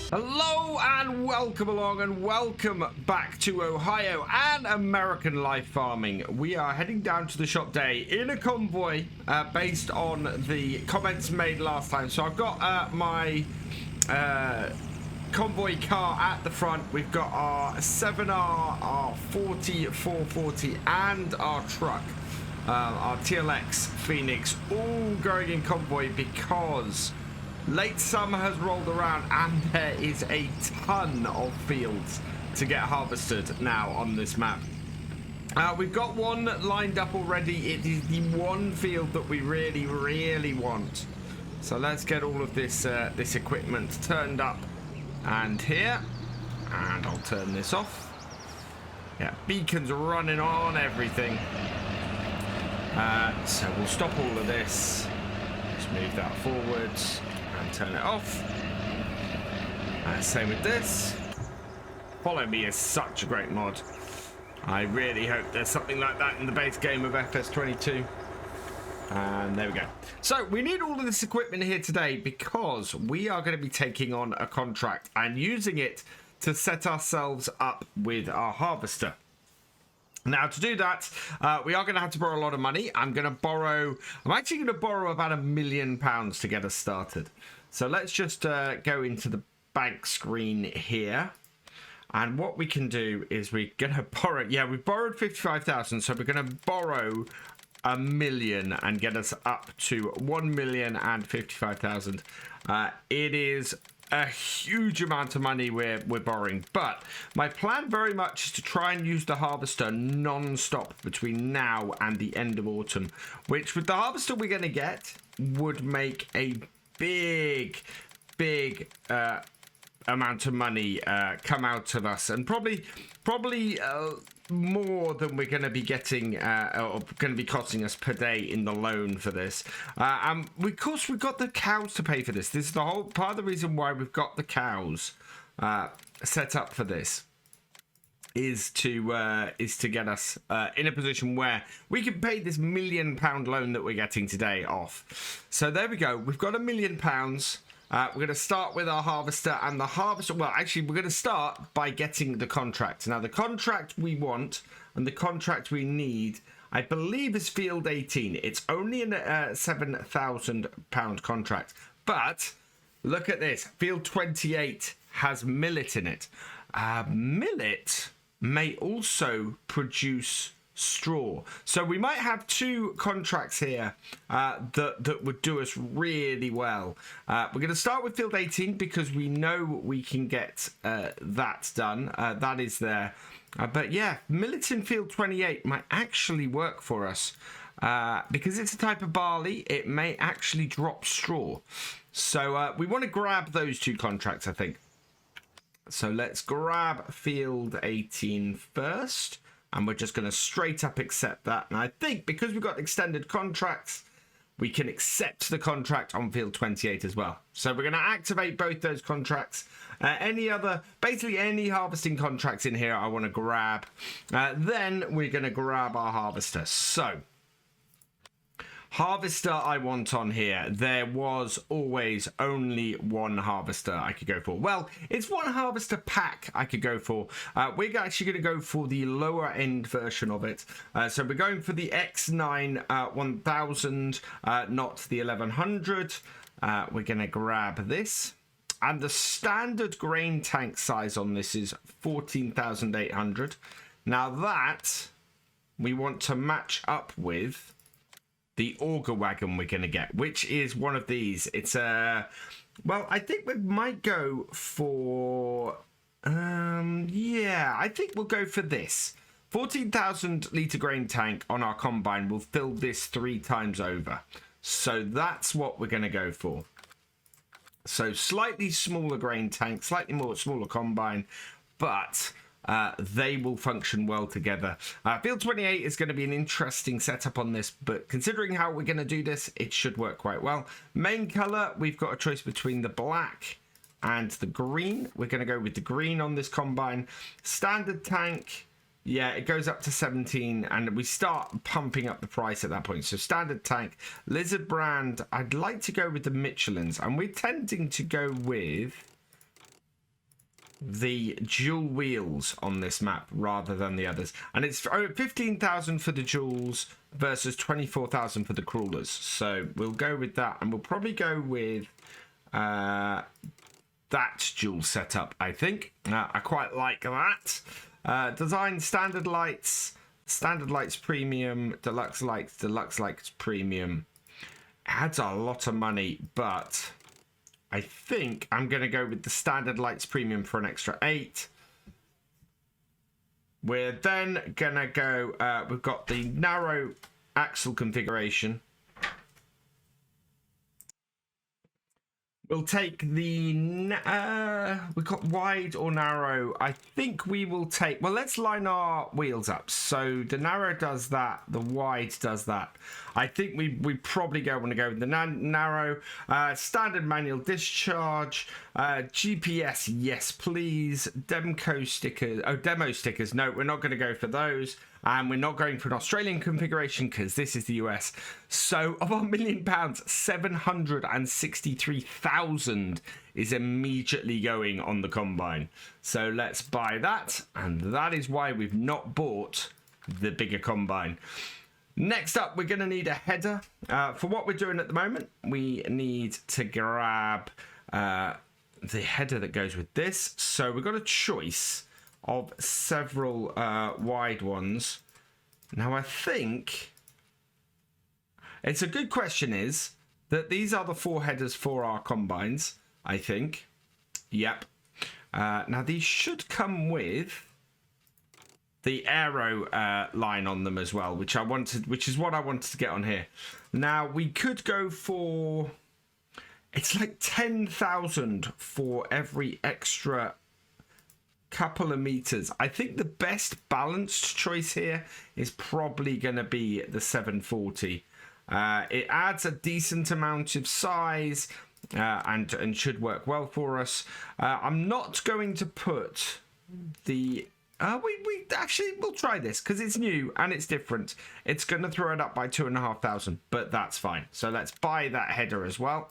Hello and welcome along and welcome back to Ohio and American life farming. We are heading down to the shop day in a convoy based on the comments made last time. So I've got my convoy car at the front. We've got our 7R, our 440 and our truck, our TLX Phoenix, all going in convoy because late summer has rolled around and there is a ton of fields to get harvested now on this map. We've got one lined up already. It is the one field that we really want. So let's get all of this this equipment turned up and here. And I'll turn this off. Yeah, beacons running on everything. So we'll stop all of this. Just move that forwards. And turn it off. Same with this. Follow Me is such a great mod. I really hope there's something like that in the base game of FS19. And there we go. So we need all of this equipment here today because we are going to be taking on a contract and using it to set ourselves up with our harvester. Now, to do that, we are going to have to borrow a lot of money. I'm actually going to borrow about £1 million to get us started. So let's just go into the bank screen here. And what we can do is we're going to borrow. Yeah, we borrowed 55,000. So we're going to borrow £1 million and get us up to 1,055,000. It is a huge amount of money we're borrowing, but my plan very much is to try and use the harvester non-stop between now and the end of autumn, which with the harvester we're going to get would make a big amount of money come out of us, and probably more than we're going to be getting or going to be costing us per day in the loan for this. Of course, we've got the cows to pay for this. This is the whole part of the reason why we've got the cows set up for this. Is to get us in a position where we can pay this £1 million loan that we're getting today off. So there we go. We've got £1 million. We're going to start with our harvester, and the harvester, well, actually, we're going to start by getting the contract. Now, the contract we want and the contract we need, I believe, is Field 18. It's only a £7,000 contract. But look at this. Field 28 has millet in it. Millet may also produce straw, so we might have two contracts here that would do us really well. We're going to start with Field 18 because we know we can get that done. That is there, but yeah, millet in Field 28 might actually work for us because it's a type of barley. It may actually drop straw, so we want to grab those two contracts, I think. So let's grab Field 18 first. And we're just going to straight up accept that. And I think because we've got extended contracts, we can accept the contract on Field 28 as well. So we're going to activate both those contracts. Basically any harvesting contracts in here I want to grab. Then we're going to grab our harvester. So harvester I want on here. There was always only one harvester I could go for. Well, it's one harvester pack I could go for. We're actually going to go for the lower end version of it. So we're going for the X9 1000, not the 1100. We're going to grab this. And the standard grain tank size on this is 14,800. Now that we want to match up with the auger wagon we're going to get, which is one of these. It's well, I think we might go for yeah, I think we'll go for this 14,000 litre grain tank on our combine. Will fill this 3 times over, so that's what we're going to go for. So slightly smaller grain tank, slightly smaller combine, but they will function well together. Field 28 is going to be an interesting setup on this, but considering how we're going to do this, it should work quite well. Main color, we've got a choice between the black and the green. We're going to go with the green on this combine. Standard tank, yeah, it goes up to 17, and we start pumping up the price at that point. So standard tank, Lizard brand, I'd like to go with the Michelins, and we're tending to go with the dual wheels on this map rather than the others, and it's 15,000 for the duals versus 24,000 for the crawlers. So we'll go with that, and we'll probably go with that dual setup. I think I quite like that. Design standard lights premium, deluxe lights premium. Adds a lot of money, but I think I'm going to go with the standard lights premium for an extra 8. We're then going to go, we've got the narrow axle configuration. We'll take the, we've got wide or narrow. I think we will take, well, let's line our wheels up. So the narrow does that, the wide does that. I think we probably want to go with the narrow, standard manual discharge, GPS, yes please, demo stickers, no, we're not going to go for those. And we're not going for an Australian configuration because this is the US. So of our £1 million, 763,000 is immediately going on the combine. So let's buy that. And that is why we've not bought the bigger combine. Next up, we're going to need a header. For what we're doing at the moment, we need to grab the header that goes with this. So we've got a choice of several wide ones. Now I think it's a good question is that these are the 4 headers for our combines, I think. Yep. Now these should come with the aero line on them as well, which is what I wanted to get on here. Now we could go for, it's like 10,000 for every extra couple of meters. I think the best balanced choice here is probably going to be the 740. It adds a decent amount of size and should work well for us. I'm not going to put the we'll try this because it's new and it's different. It's going to throw it up by 2,500, but that's fine. So let's buy that header as well.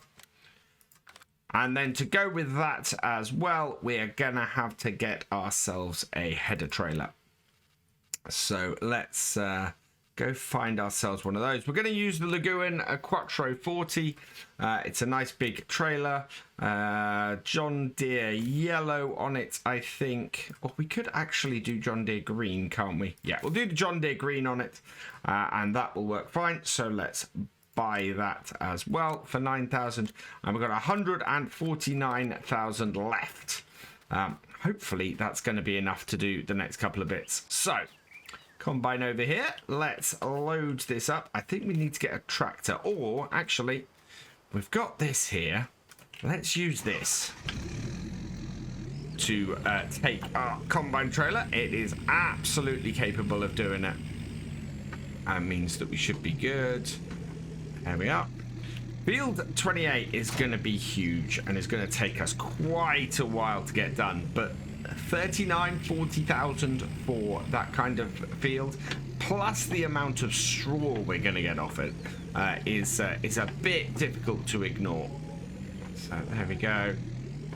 And then to go with that as well, we're going to have to get ourselves a header trailer. So let's go find ourselves one of those. We're going to use the Lagoon Quattro 40. It's a nice big trailer. John Deere yellow on it, I think. Or we could actually do John Deere green, can't we? Yeah, we'll do the John Deere green on it. And that will work fine. So let's buy that as well for 9,000, and we've got 149,000 left. Hopefully that's going to be enough to do the next couple of bits. So combine over here, let's load this up. I think we need to get a tractor, or actually we've got this here. Let's use this to take our combine trailer. It is absolutely capable of doing it. That means that we should be good. There we are. Field 28 is going to be huge and is going to take us quite a while to get done, but 40,000 for that kind of field, plus the amount of straw we're going to get off it, is a bit difficult to ignore. So there we go.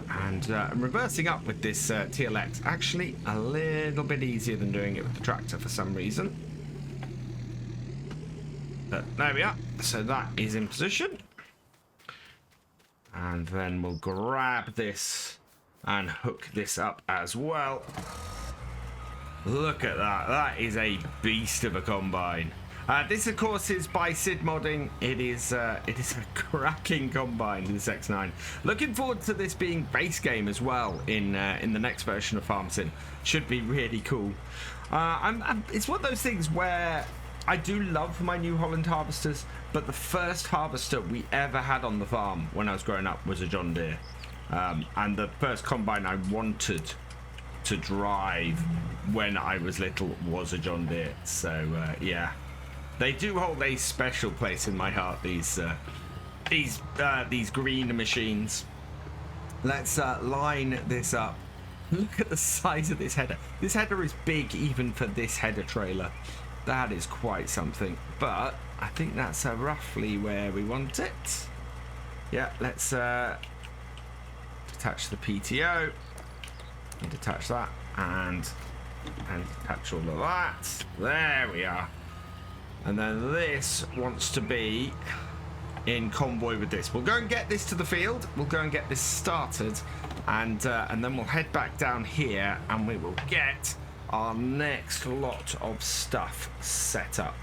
And reversing up with this TLX, actually a little bit easier than doing it with the tractor for some reason. But there we are. So that is in position. And then we'll grab this and hook this up as well. Look at that. That is a beast of a combine. This, of course, is by Sid Modding. It is a cracking combine, this X9. Looking forward to this being base game as well in the next version of Farm Sim. Should be really cool. It's one of those things where I do love my New Holland harvesters, but the first harvester we ever had on the farm when I was growing up was a John Deere. And the first combine I wanted to drive when I was little was a John Deere. So, yeah. They do hold a special place in my heart, these green machines. Let's line this up. Look at the size of this header. This header is big even for this header trailer. That is quite something, but I think that's roughly where we want it. Yeah, let's attach the PTO. Detach that and detach all of that. There we are. And then this wants to be in convoy with this. We'll go and get this to the field. We'll go and get this started, and then we'll head back down here and we will get our next lot of stuff set up.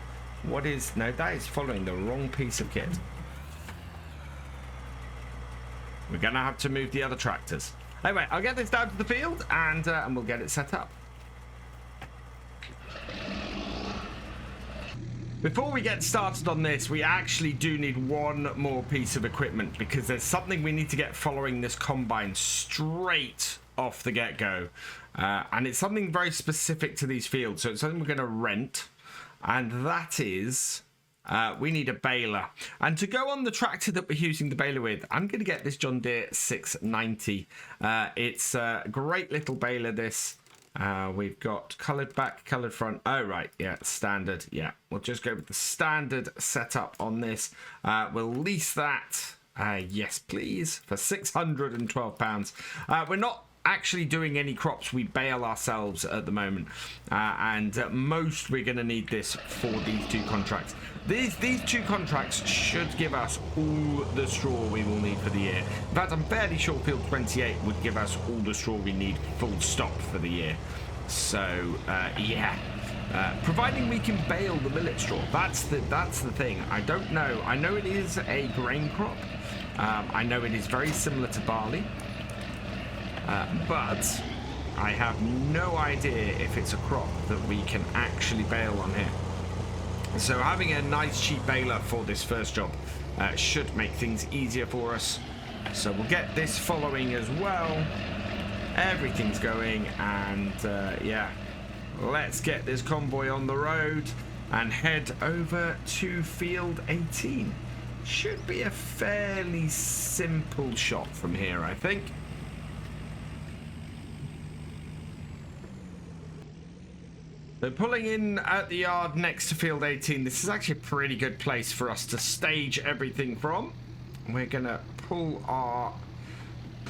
What is... No, that is following the wrong piece of kit. We're going to have to move the other tractors. Anyway, I'll get this down to the field and we'll get it set up. Before we get started on this, we actually do need one more piece of equipment because there's something we need to get following this combine straight off the get-go. And it's something very specific to these fields, so it's something we're going to rent. And that is, we need a baler. And to go on the tractor that we're using the baler with, I'm going to get this John Deere 690. It's a great little baler, this. We've got coloured back, coloured front. Oh, right. Yeah, standard. Yeah, we'll just go with the standard setup on this. We'll lease that. Yes, please. For £612. We're not actually doing any crops. We bale ourselves at the moment. And most we're going to need this for these two contracts. These two contracts should give us all the straw we will need for the year. In fact, I'm fairly sure Field 28 would give us all the straw we need full stop for the year. So, yeah. Providing we can bale the millet straw. That's the thing. I don't know. I know it is a grain crop. I know it is very similar to barley. But I have no idea if it's a crop that we can actually bale on here. So having a nice cheap baler for this first job should make things easier for us. So we'll get this following as well. Everything's going, and yeah, let's get this convoy on the road and head over to Field 18. Should be a fairly simple shot from here, I think. So pulling in at the yard next to Field 18, this is actually a pretty good place for us to stage everything from. We're going to pull our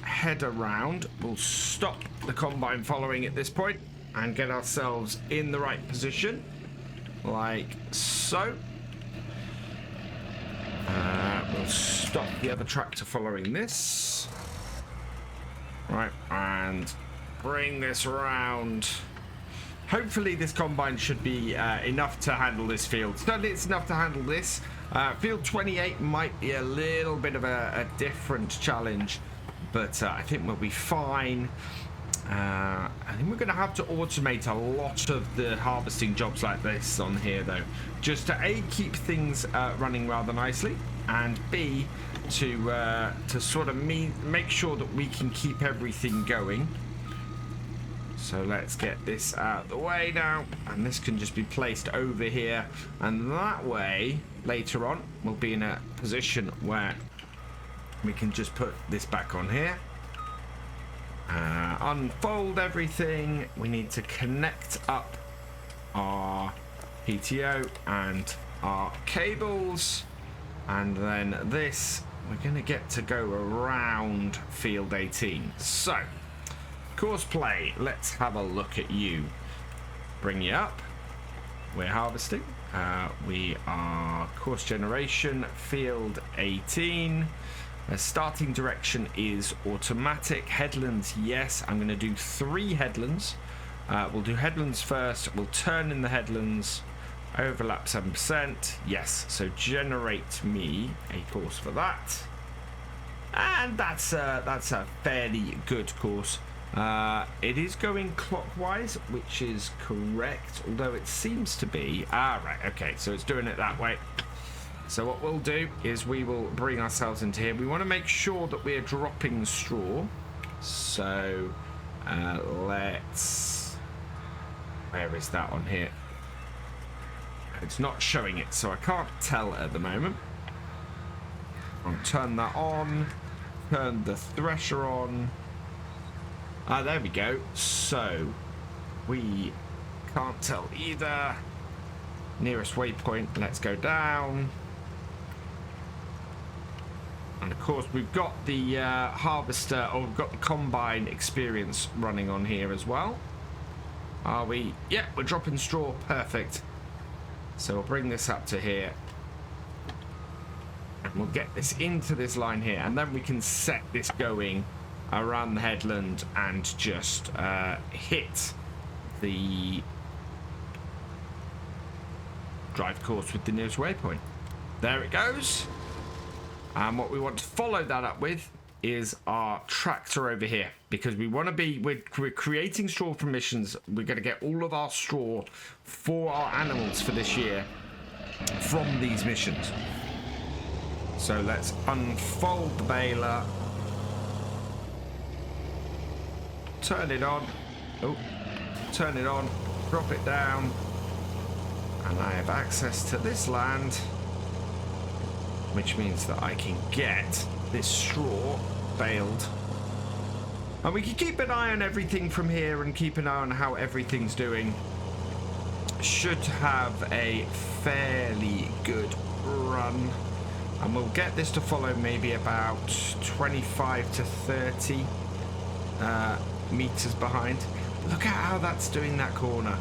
head around. We'll stop the combine following at this point and get ourselves in the right position, like so. We'll stop the other tractor following this. Right, and bring this around. Hopefully this combine should be enough to handle this field. Certainly it's enough to handle this. Field 28 might be a little bit of a different challenge, but I think we'll be fine. I think we're going to have to automate a lot of the harvesting jobs like this on here, though, just to A, keep things running rather nicely, and B, to sort of make sure that we can keep everything going. So let's get this out of the way now, and this can just be placed over here, and that way later on we'll be in a position where we can just put this back on here, unfold everything. We need to connect up our PTO and our cables, and then this we're going to get to go around Field 18. So course play, let's have a look at you. Bring you up. We're harvesting. We are course generation, Field 18. Starting direction is automatic. Headlands, yes. I'm going to do 3 headlands. We'll do headlands first. We'll turn in the headlands. Overlap 7%. Yes. So generate me a course for that. And that's a fairly good course. It is going clockwise, which is correct, although it seems to be... right, okay, so it's doing it that way. So what we'll do is we will bring ourselves into here. We want to make sure that we're dropping straw. So, let's... Where is that on here? It's not showing it, so I can't tell at the moment. I'll turn that on. Turn the thresher on. There we go. So we can't tell either. Nearest waypoint. Let's go down. And of course, we've got the harvester, or we've got the combine experience running on here as well. Are we? Yeah, we're dropping straw. Perfect. So we'll bring this up to here. And we'll get this into this line here. And then we can set this going around the headland and just hit the drive course with the nearest waypoint. There it goes. And what we want to follow that up with is our tractor over here, because we want to be, we're creating straw for missions. We're going to get all of our straw for our animals for this year from these missions. So let's unfold the baler, turn it on, turn it on, drop it down, and I have access to this land, which means that I can get this straw baled. And we can keep an eye on everything from here and keep an eye on how everything's doing. Should have a fairly good run. And we'll get this to follow maybe about 25 to 30 meters behind. Look at how that's doing that corner.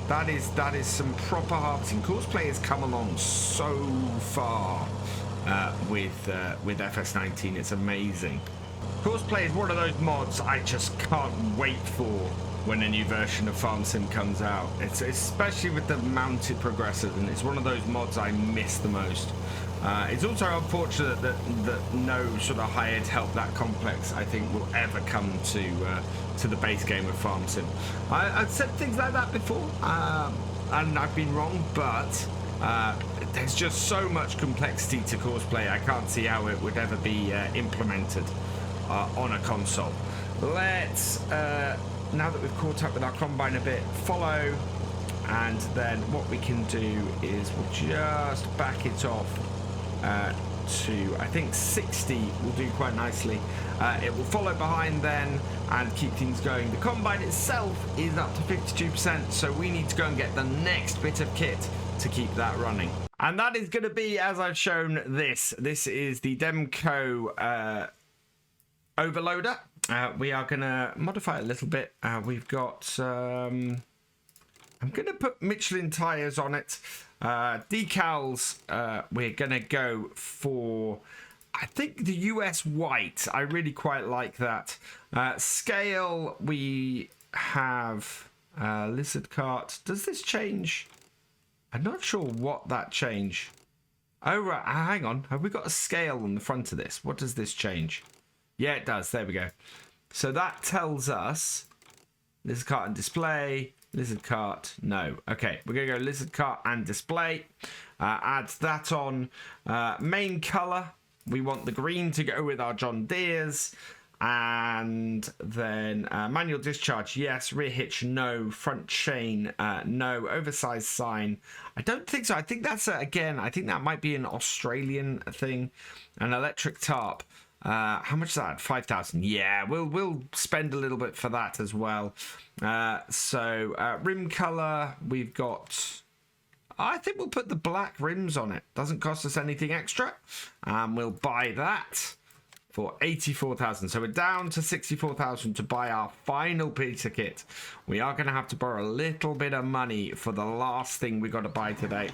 That is some proper harvesting. Course players come along so far with FS19. It's amazing. Course Play is one of those mods I just can't wait for when a new version of Farm Sim comes out. It's especially with the mounted progressors, and it's one of those mods I miss the most. It's also unfortunate that no sort of hired help that complex, I think, will ever come to the base game of Farm Sim. I've said things like that before, and I've been wrong, but there's just so much complexity to Course Play. I can't see how it would ever be implemented on a console. Let's, now that we've caught up with our combine a bit, follow, and then what we can do is we'll just back it off to, I think 60 will do quite nicely. It will follow behind then and keep things going. The combine itself is up to 52%, so we need to go and get the next bit of kit to keep that running. And that is going to be, as I've shown, this is the Demco overloader. We are going to modify it a little bit. We've got I'm going to put Michelin tires on it. Decals, we're going to go for, I think, the US white. I really quite like that. Scale, we have lizard cart. Does this change? I'm not sure what that change. Oh, right. Hang on. Have we got a scale on the front of this? What does this change? Yeah, it does. There we go. So that tells us lizard cart and display. Lizard cart, no. Okay, we're going to go lizard cart and display. Add that on. Main colour, we want the green to go with our John Deere's. And then manual discharge, yes. Rear hitch, no. Front chain, no. Oversized sign, I don't think so. I think that's, again, I think that might be an Australian thing. An electric tarp. How much is that? 5,000. Yeah, we'll spend a little bit for that as well. So rim color, we've got, I think we'll put the black rims on it. Doesn't cost us anything extra. We'll buy that for 84,000. So we're down to 64,000 to buy our final pizza kit. We are going to have to borrow a little bit of money for the last thing we got to buy today.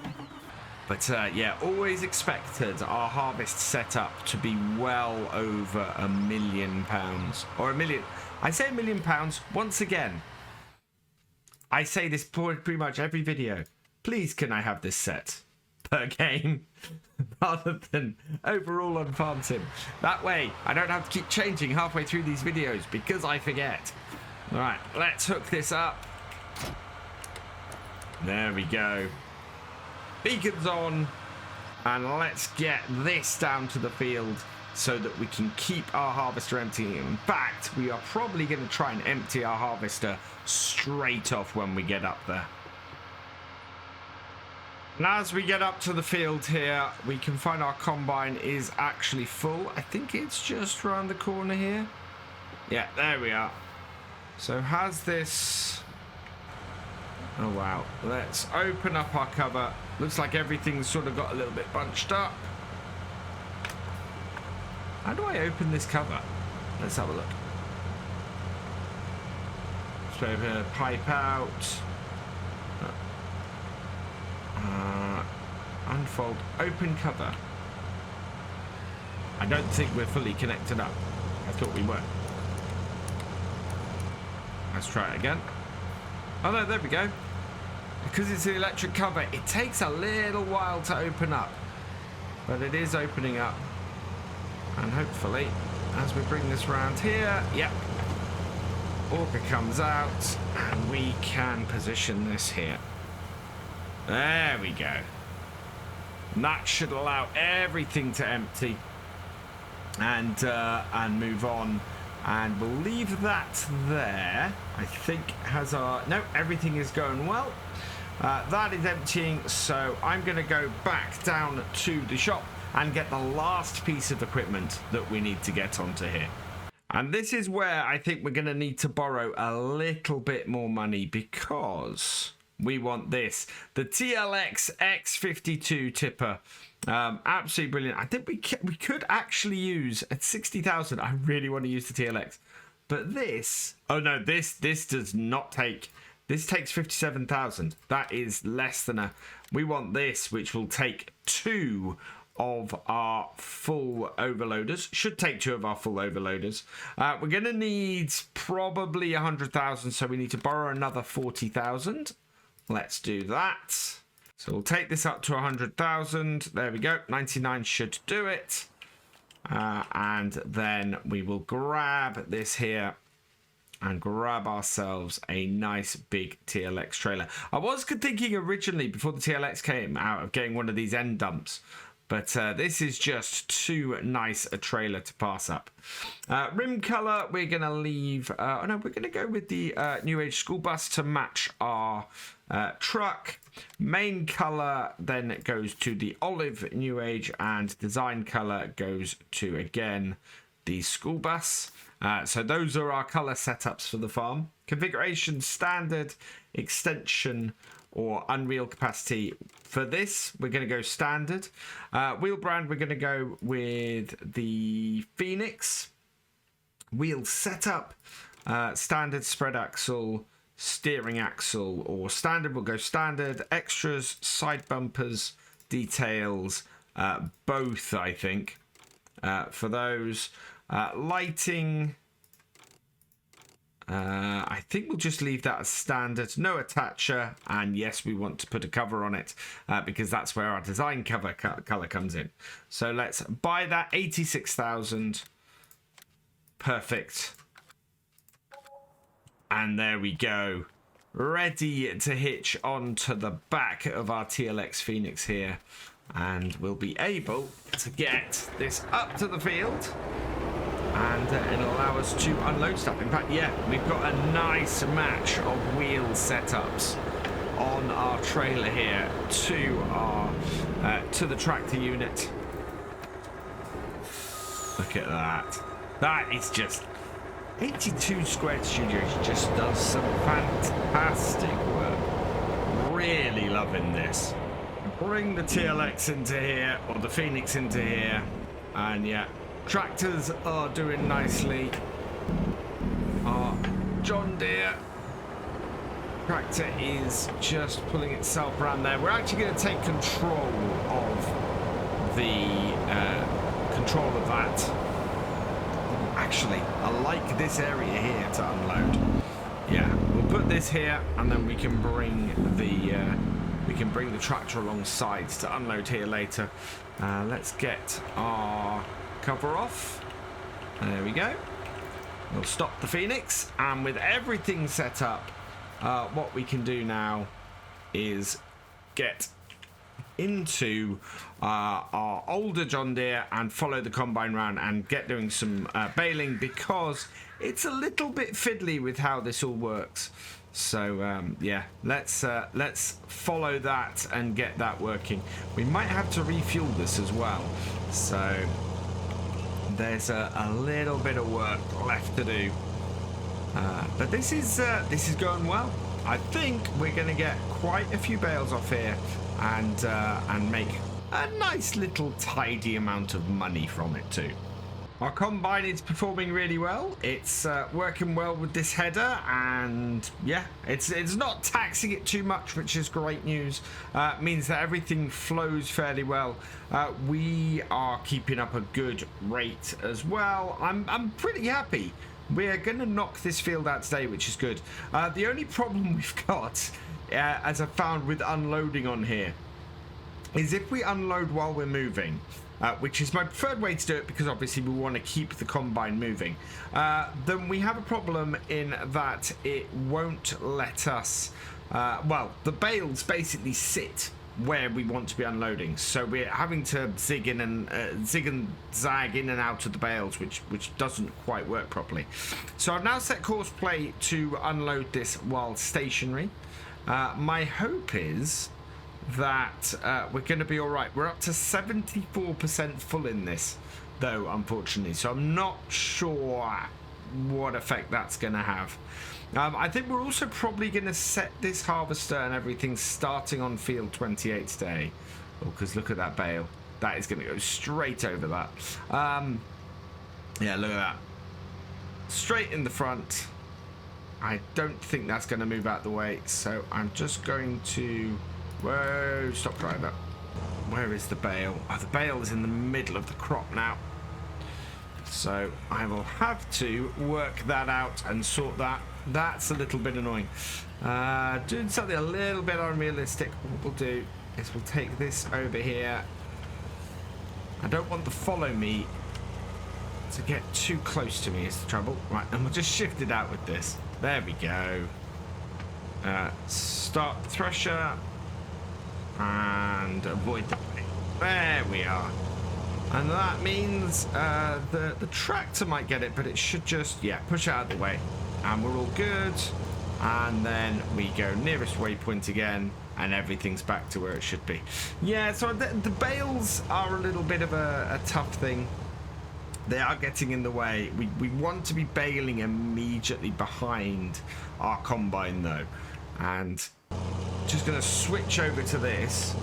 But yeah, always expected our harvest setup to be well over £1 million. Or £1 million. I say £1 million once again. I say this pretty much every video. Please, can I have this set per game rather than overall on Farm Sim? That way, I don't have to keep changing halfway through these videos because I forget. All right, let's hook this up. There we go. Beacon's on, and let's get this down to the field so that we can keep our harvester empty. In fact, we are probably going to try and empty our harvester straight off when we get up there. And as we get up to the field here, we can find our combine is actually full. I think it's just around the corner here. Yeah, there we are. So has this... Oh, wow. Let's open up our cover. Looks like everything's sort of got a little bit bunched up. How do I open this cover? Let's have a look. So open a pipe out. Unfold. Open cover. I don't think we're fully connected up. I thought we were. Let's try it again. Oh no, there we go. Because it's the electric cover, it takes a little while to open up. But it is opening up. And hopefully, as we bring this round here, yep. Auger comes out, and we can position this here. There we go. And that should allow everything to empty and move on. And we'll leave that there. I think has our... No, everything is going well. That is emptying, so I'm going to go back down to the shop and get the last piece of equipment that we need to get onto here. And this is where I think we're going to need to borrow a little bit more money, because we want this. The TLX X52 tipper. Absolutely brilliant. I think we could actually use at 60,000. I really want to use the TLX. But this... Oh no, this does not take... This takes 57,000. That is less than a... We want this, which will take 2 of our full overloaders. Should take 2 of our full overloaders. We're going to need probably 100,000, so we need to borrow another 40,000. Let's do that. So we'll take this up to 100,000. There we go. 99 should do it. And then we will grab this here and grab ourselves a nice big TLX trailer. I was thinking originally, before the TLX came out, of getting one of these end dumps. But this is just too nice a trailer to pass up. Rim colour, we're going to leave... oh no, we're going to go with the New Age school bus to match our truck. Main colour then goes to the olive New Age, and design colour goes to, again, the school bus. So those are our colour setups for the farm. Configuration, standard, extension, or Unreal capacity. For this, we're going to go standard. Wheel brand, we're going to go with the Phoenix. Wheel setup, standard spread axle, steering axle, or standard, we'll go standard. Extras, side bumpers, details, both, I think, for those. Lighting, I think we'll just leave that as standard. No attacher, and yes, we want to put a cover on it because that's where our design cover color comes in. So let's buy that. 86,000. Perfect. And there we go. Ready to hitch onto the back of our TLX Phoenix here. And we'll be able to get this up to the field. And it'll allow us to unload stuff. In fact, yeah, we've got a nice match of wheel setups on our trailer here to our to the tractor unit. Look at that. That is just 82 Squared Studios just does some fantastic work. Really loving this. Bring the TLX into here, or the Phoenix into here, and yeah. Tractors are doing nicely. Our John Deere tractor is just pulling itself around there. We're actually going to take control of that. Actually, I like this area here to unload. Yeah, we'll put this here, and then we can bring the tractor alongside to unload here later. Let's get our cover off. There we go. We'll stop the Phoenix, and with everything set up, what we can do now is get into our older John Deere and follow the combine round and get doing some baling, because it's a little bit fiddly with how this all works. So yeah, let's follow that and get that working. We might have to refuel this as well, so there's a little bit of work left to do, but this is going well. I think we're going to get quite a few bales off here and make a nice little tidy amount of money from it too. Our combine is performing really well. It's working well with this header, and yeah, it's not taxing it too much, which is great news. Means that everything flows fairly well. We are keeping up a good rate as well. I'm pretty happy. We're going to knock this field out today, which is good. The only problem we've got, as I found with unloading on here, is if we unload while we're moving, which is my preferred way to do it because obviously we want to keep the combine moving, then we have a problem in that it won't let us, well, the bales basically sit where we want to be unloading, so we're having to zig and zag in and out of the bales, which doesn't quite work properly. So I've now set course play to unload this while stationary. My hope is that we're going to be all right. We're up to 74% full in this, though, unfortunately, so I'm not sure what effect that's going to have. I think we're also probably going to set this harvester and everything starting on field 28 today. Oh, because look at that bale. That is going to go straight over that. Yeah, look at that. Straight in the front. I don't think that's going to move out the way, so I'm just going to... Whoa, stop driver. Where is the bale? Oh, the bale is in the middle of the crop now. So I will have to work that out and sort that. That's a little bit annoying. Doing something a little bit unrealistic. What we'll do is we'll take this over here. I don't want the follow me to get too close to me is the trouble. Right, and we'll just shift it out with this. There we go. Start the thresher and avoid the pain. There we are. And that means the tractor might get it, but it should just, yeah, push it out of the way. And we're all good. And then we go nearest waypoint again, and everything's back to where it should be. Yeah, so the bales are a little bit of a tough thing. They are getting in the way. We want to be baling immediately behind our combine, though. And just going to switch over to this.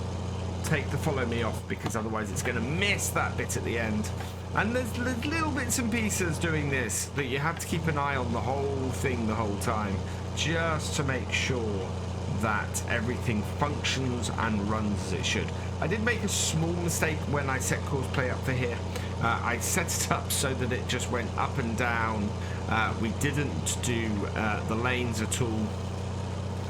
Take the follow me off, because otherwise it's going to miss that bit at the end. And there's little bits and pieces doing this, but you have to keep an eye on the whole thing the whole time, just to make sure that everything functions and runs as it should. I did make a small mistake when I set course play up for here. I set it up so that it just went up and down. We didn't do the lanes at all,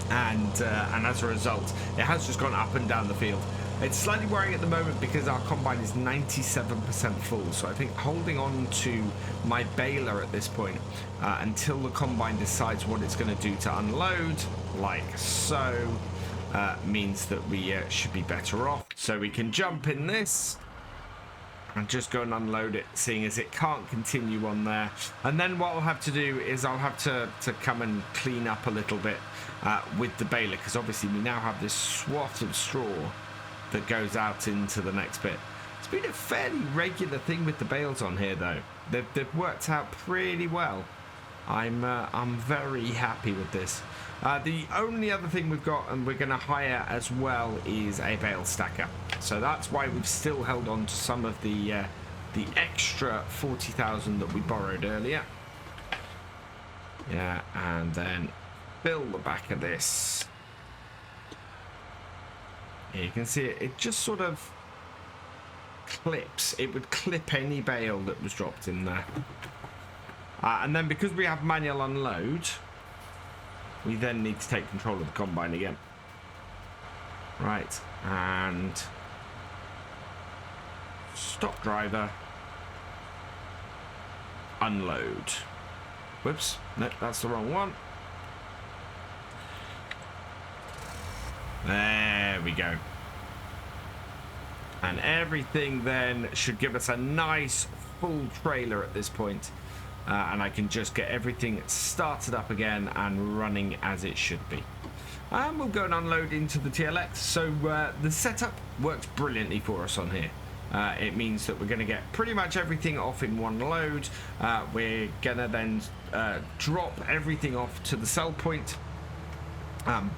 and as a result, it has just gone up and down the field. It's slightly worrying at the moment because our combine is 97% full, so I think holding on to my baler at this point until the combine decides what it's going to do to unload, like so, means that we should be better off. So we can jump in this and just go and unload it, seeing as it can't continue on there. And then what I'll have to do is I'll have to come and clean up a little bit with the baler, because obviously we now have this swath of straw that goes out into the next bit. It's been a fairly regular thing with the bales on here, though. They've worked out pretty well. I'm very happy with this. The only other thing we've got, and we're going to hire as well, is a bale stacker. So that's why we've still held on to some of the extra 40,000 that we borrowed earlier. Yeah, and then fill the back of this. You can see it just sort of clips. It would clip any bale that was dropped in there. And then because we have manual unload, we then need to take control of the combine again. Right, and stop driver, unload. Whoops, no, that's the wrong one. There we go. And everything then should give us a nice full trailer at this point. And I can just get everything started up again and running as it should be. And we'll go and unload into the TLX. So the setup works brilliantly for us on here. It means that we're going to get pretty much everything off in one load. We're going to then drop everything off to the sell point.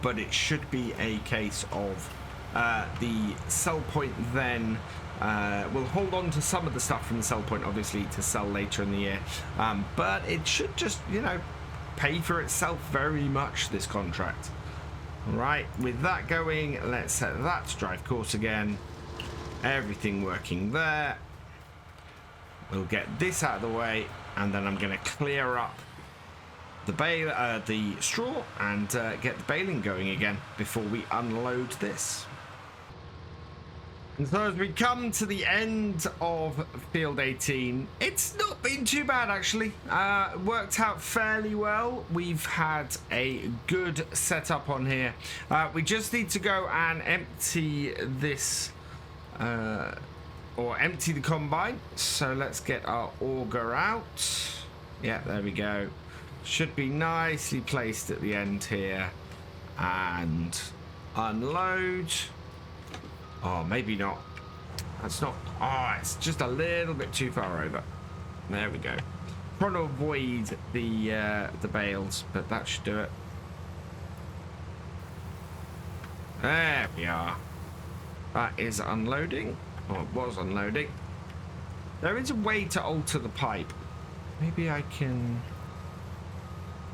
But it should be a case of the sell point then We'll hold on to some of the stuff from the sell point, obviously, to sell later in the year. But it should just, you know, pay for itself very much, this contract. Right, with that going, let's set that to drive course again. Everything working there. We'll get this out of the way, and then I'm going to clear up the the straw and get the baling going again before we unload this. And so as we come to the end of field 18, it's not been too bad actually. Worked out fairly well. We've had a good setup on here. We just need to go and empty this, or empty the combine. So let's get our auger out. Yeah, there we go. Should be nicely placed at the end here. And unload. Oh, maybe not. That's not. Oh, it's just a little bit too far over. There we go. Trying to avoid the bales, but that should do it. There we are. That is unloading. Or it was unloading. There is a way to alter the pipe. Maybe I can.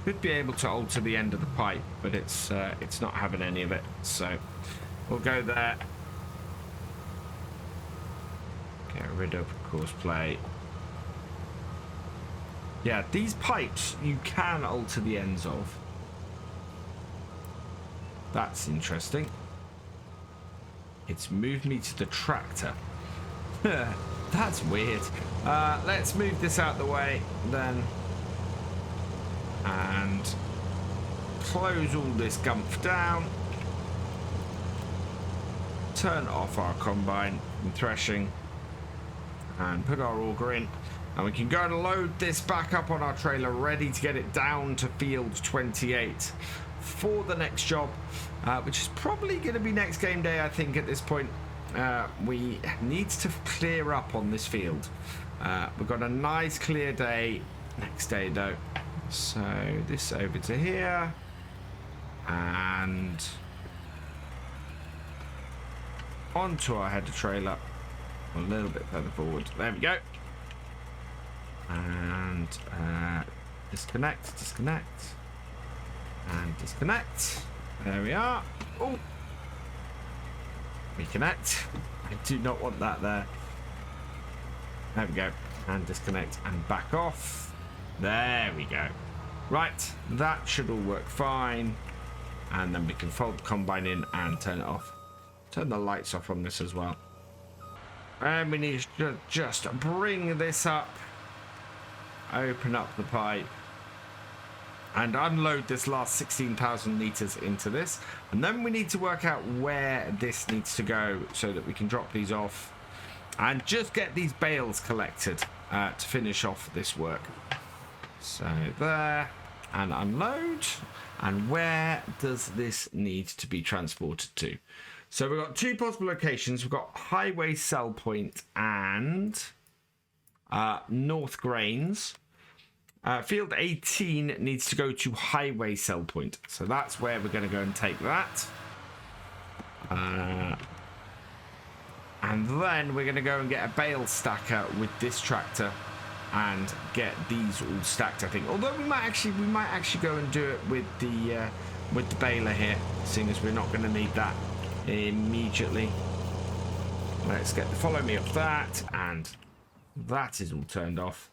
Could be able to alter the end of the pipe, but it's not having any of it. So we'll go there. Get rid of course play. Yeah, these pipes you can alter the ends of. That's interesting. It's moved me to the tractor. That's weird. Let's move this out the way then. And close all this gumph down. Turn off our combine and threshing. And put our auger in, and we can go and load this back up on our trailer, ready to get it down to field 28 for the next job, which is probably going to be next game day. I think at this point we need to clear up on this field. We've got a nice clear day next day though, so this over to here and onto our header trailer. A little bit further forward. There we go. And disconnect, disconnect, and disconnect. There we are. Oh, reconnect. I do not want that there. There we go. And disconnect and back off. There we go. Right, that should all work fine. And then we can fold the combine in and turn it off. Turn the lights off on this as well. And we need to just bring this up, open up the pipe, and unload this last 16,000 litres into this. And then we need to work out where this needs to go so that we can drop these off and just get these bales collected to finish off this work. So there, and unload. And where does this need to be transported to? So we've got two possible locations. We've got Highway Sell Point and North Grains. Field 18 needs to go to Highway Sell Point. So that's where we're going to go and take that. And then we're going to go and get a bale stacker with this tractor and get these all stacked, I think. Although we might actually go and do it with the baler here, seeing as we're not going to need that immediately. Let's get the follow me up that, and that is all turned off.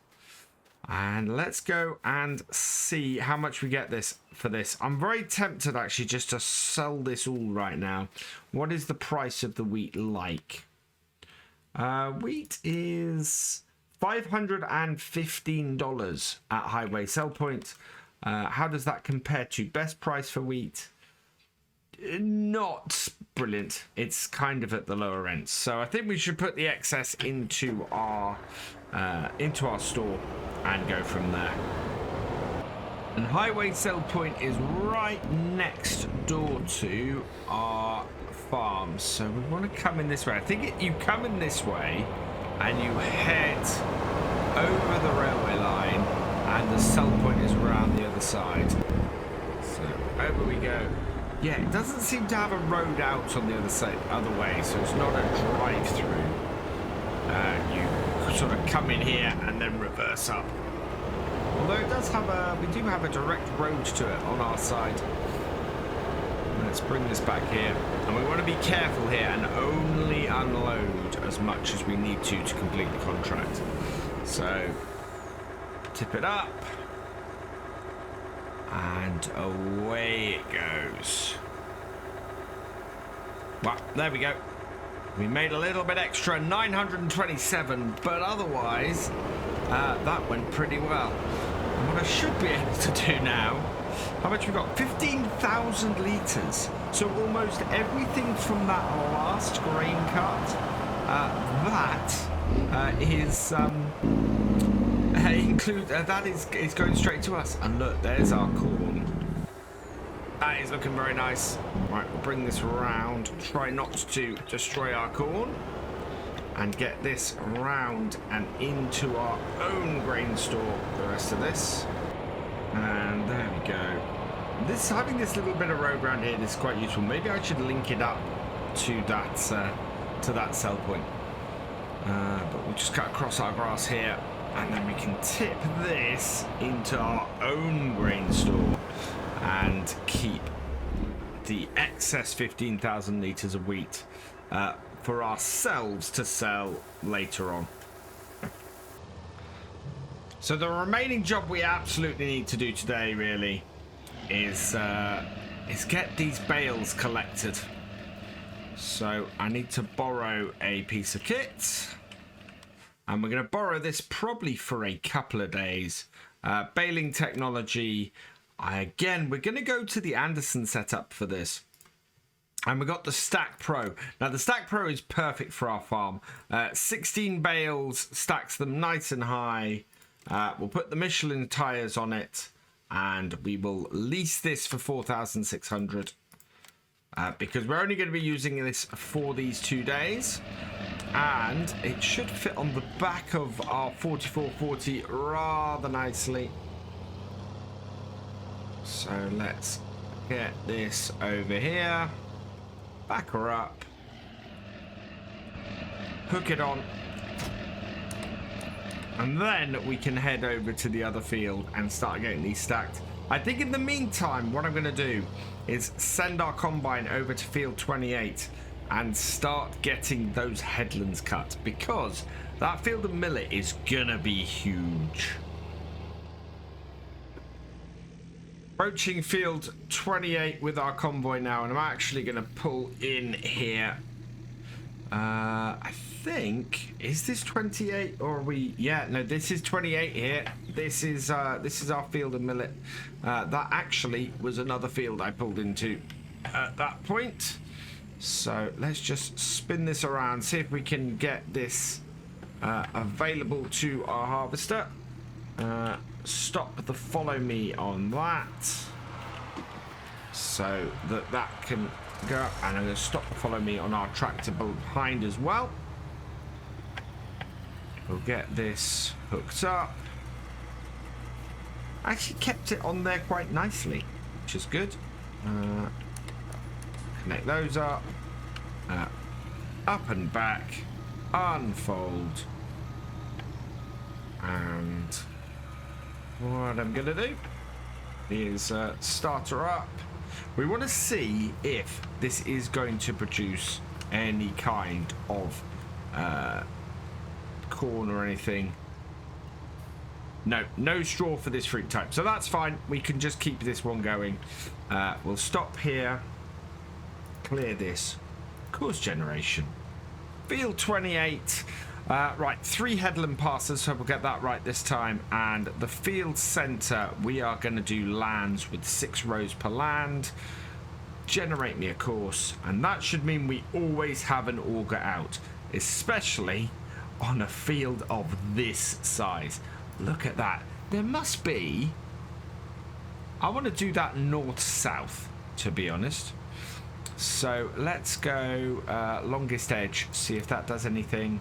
And let's go and see how much we get this for this. I'm very tempted actually just to sell this all right now. What is the price of the wheat like? Wheat is $515 at Highway Sell Point. How does that compare to best price for wheat? Not brilliant. It's kind of at the lower end. So I think we should put the excess into our store and go from there. And Highway Sell Point is right next door to our farm. So we want to come in this way. I think you come in this way and you head over the railway line, and the sell point is around the other side. So over we go. Yeah, it doesn't seem to have a road out on the other side, other way, so it's not a drive-through. you sort of come in here and then reverse up. Although it does have we do have a direct road to it on our side. Let's bring this back here, and we want to be careful here and only unload as much as we need to complete the contract. So tip it up, and away it goes. Well, there we go. We made a little bit extra, 927, but otherwise that went pretty well. And what I should be able to do now, how much we got? 15,000 litres. So almost everything from that last grain cut, that is going straight to us. And look, there's our corn. That is looking very nice. Right, we'll bring this around. Try not to destroy our corn. And get this round and into our own grain store, the rest of this. And there we go. Having this little bit of road around here is quite useful. Maybe I should link it up to that sell point. But we'll just cut across our grass here, and then we can tip this into our own grain store and keep the excess 15,000 litres of wheat for ourselves to sell later on. So the remaining job we absolutely need to do today really is get these bales collected. So I need to borrow a piece of kit, and we're going to borrow this probably for a couple of days. Baling technology. Again, we're going to go to the Anderson setup for this. And we got the Stack Pro. Now, the Stack Pro is perfect for our farm. 16 bales, stacks them nice and high. We'll put the Michelin tyres on it, and we will lease this for 4,600 because we're only going to be using this for these 2 days. And it should fit on the back of our 4440 rather nicely. So let's get this over here. Back her up, hook it on, and then we can head over to the other field and start getting these stacked. I think in the meantime, what I'm going to do is send our combine over to field 28 and start getting those headlands cut, because that field of millet is going to be huge. Approaching field 28 with our convoy now, and I'm actually going to pull in here. I think, is this 28 or are we? Yeah, no, this is 28 here. This is our field of millet. That actually was another field I pulled into at that point. So let's just spin this around, see if we can get this available to our harvester. Stop the follow me on that, so that can go up, and I'm going to stop the follow me on our tractor behind as well. We'll get this hooked up. Actually kept it on there quite nicely, which is good. Connect those up, up and back, unfold, and what I'm gonna do is start her up. We want to see if this is going to produce any kind of corn or anything. No straw for this fruit type, so that's fine. We can just keep this one going. We'll stop here, clear this, course generation, field 28. Right, 3 headland passes, so we'll get that right this time. And the field center, we are going to do lands with 6 rows per land. Generate me a course, and that should mean we always have an auger out, especially on a field of this size. Look at that. There must be... I want to do that north-south, to be honest. So let's go longest edge, see if that does anything.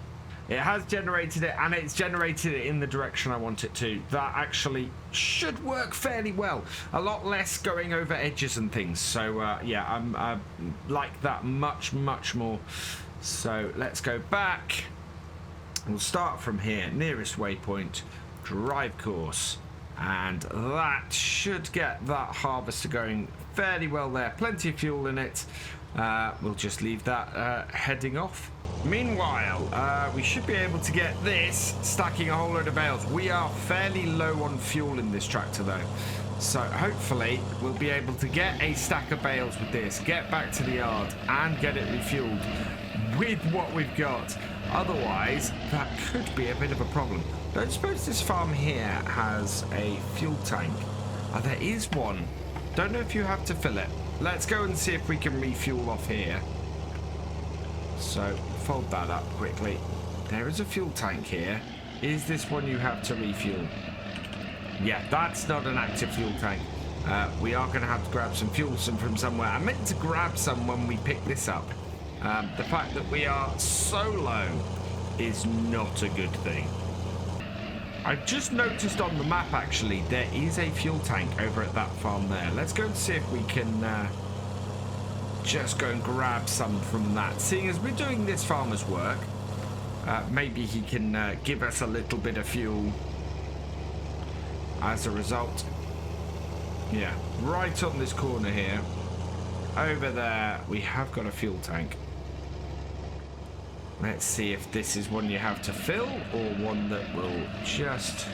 It has generated it, and it's generated it in the direction I want it to. That actually should work fairly well. A lot less going over edges and things. So, yeah, I like that much, much more. So, let's go back. We'll start from here, nearest waypoint, drive course, and that should get that harvester going fairly well there. Plenty of fuel in it. We'll just leave that heading off. Meanwhile, we should be able to get this stacking a whole load of bales. We are fairly low on fuel in this tractor though. So hopefully we'll be able to get a stack of bales with this, get back to the yard and get it refueled with what we've got. Otherwise, that could be a bit of a problem. Don't suppose this farm here has a fuel tank. Oh, there is one. Don't know if you have to fill it. Let's go and see if we can refuel off here. So, fold that up quickly. There is a fuel tank here. Is this one you have to refuel? Yeah, that's not an active fuel tank. We are going to have to grab some fuel from somewhere. I meant to grab some when we picked this up. The fact that we are so low is not a good thing. I've just noticed on the map, actually, there is a fuel tank over at that farm there. Let's go and see if we can just go and grab some from that. Seeing as we're doing this farmer's work, maybe he can give us a little bit of fuel as a result. Yeah, right on this corner here. Over there, we have got a fuel tank. Let's see if this is one you have to fill or one that will just...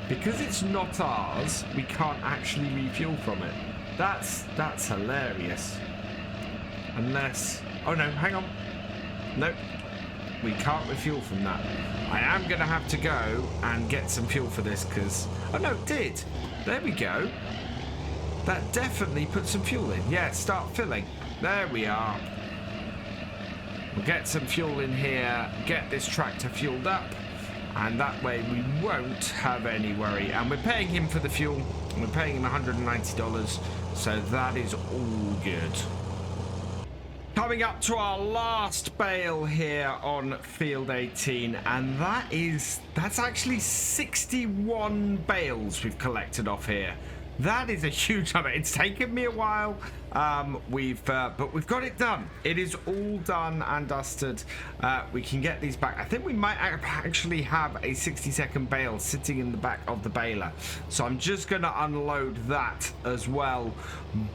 because it's not ours, we can't actually refuel from it. That's hilarious. Unless... Oh no, hang on. Nope. We can't refuel from that. I am going to have to go and get some fuel for this because... Oh no, it did. There we go. That definitely put some fuel in. Yeah, start filling. There we are. We'll get some fuel in here, get this tractor fueled up, and that way we won't have any worry. And we're paying him for the fuel. We're paying him $190, so that is all good. Coming up to our last bale here on field 18, and that's actually 61 bales we've collected off here. That is a huge number. It's taken me a while, but we've got it done. It is all done and dusted. We can get these back. I think we might actually have a 60-second bale sitting in the back of the baler. So I'm just going to unload that as well.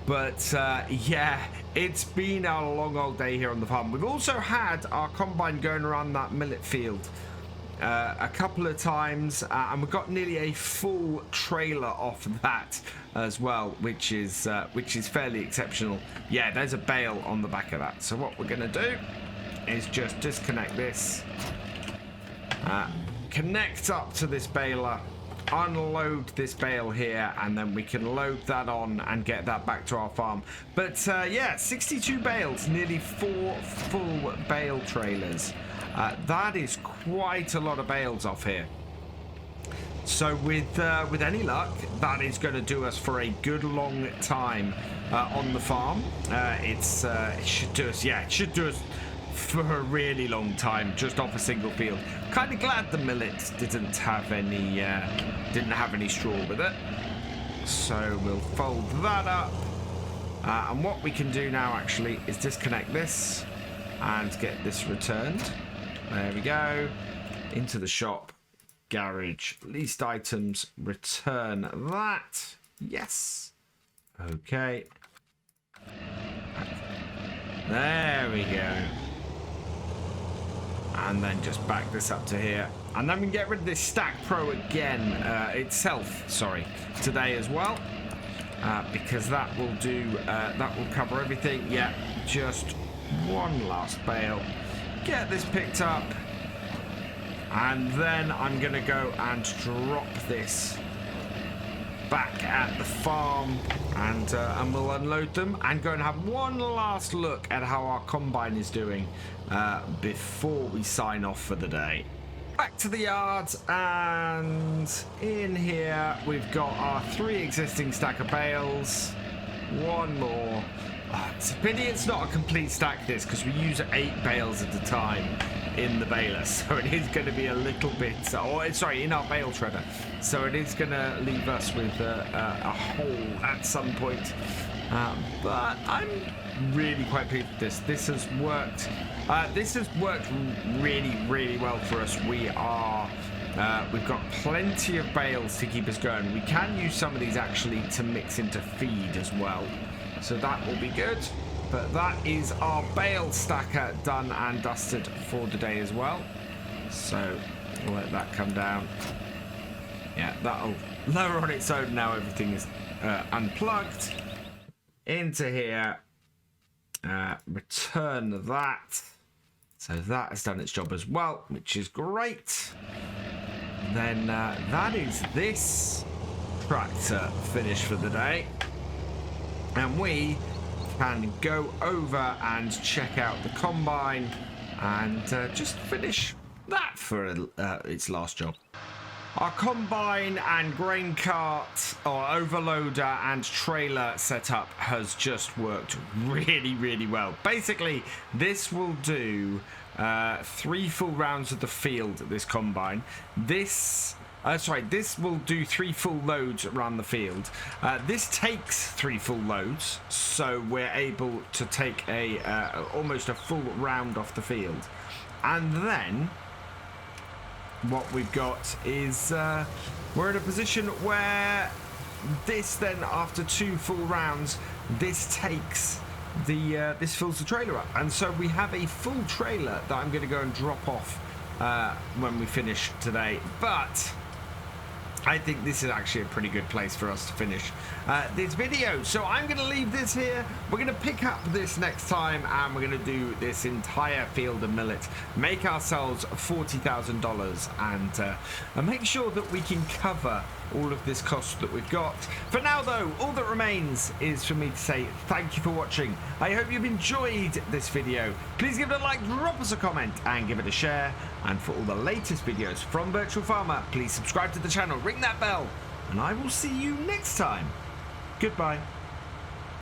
But yeah, it's been a long old day here on the farm. We've also had our combine going around that millet field a couple of times, and we've got nearly a full trailer off that as well, which is fairly exceptional. Yeah, there's a bale on the back of that. So what we're gonna do is just disconnect this, connect up to this baler, unload this bale here, and then we can load that on and get that back to our farm. But yeah, 62 bales, nearly 4 full bale trailers. That is quite a lot of bales off here. So with any luck, that is going to do us for a good long time on the farm. It should do us, yeah, it should do us for a really long time just off a single field. Kind of glad the millet didn't have any straw with it. So we'll fold that up. And what we can do now actually is disconnect this and get this returned. There we go. Into the shop. Garage. Leased items. Return that. Yes. Okay. There we go. And then just back this up to here. And then we can get rid of this Stack Pro again. Itself, sorry. Today as well. Because that will do, that will cover everything. Yeah. Just one last bale. Get this picked up, and then I'm gonna go and drop this back at the farm, and we'll unload them and go and have one last look at how our combine is doing before we sign off for the day. Back to the yard, and in here we've got our 3 existing stack of bales, one more. It's a pity it's not a complete stack this, because we use 8 bales at a time in the baler, so it is going to be a little bit, sorry, in our bale shredder, so it is going to leave us with a hole at some point, but really quite pleased with this. This has worked. Really well for us. We've got plenty of bales to keep us going. We can use some of these actually to mix into feed as well, so that will be good. But that is our bale stacker done and dusted for the day as well. So we'll let that come down. Yeah, that'll lower on its own now. Everything is unplugged into here. Return that. So that has done its job as well, which is great. Then that is this tractor finished for the day. And we can go over and check out the combine and just finish that for its last job. Our combine and grain cart or overloader and trailer setup has just worked really well. Basically, this will do 3 full rounds of the field at this combine. This will do 3 full loads around the field. This takes 3 full loads, so we're able to take almost a full round off the field. And then what we've got is we're in a position where this then, after 2 full rounds, this takes this fills the trailer up, and so we have a full trailer that I'm going to go and drop off when we finish today. But I think this is actually a pretty good place for us to finish this video. So I'm going to leave this here. We're going to pick up this next time, and we're going to do this entire field of millet, make ourselves $40,000, and make sure that we can cover all of this cost that we've got. For now, though, all that remains is for me to say thank you for watching. I hope you've enjoyed this video. Please give it a like, drop us a comment, and give it a share. And for all the latest videos from Virtual Farmer, please subscribe to the channel, ring that bell, and I will see you next time. Goodbye.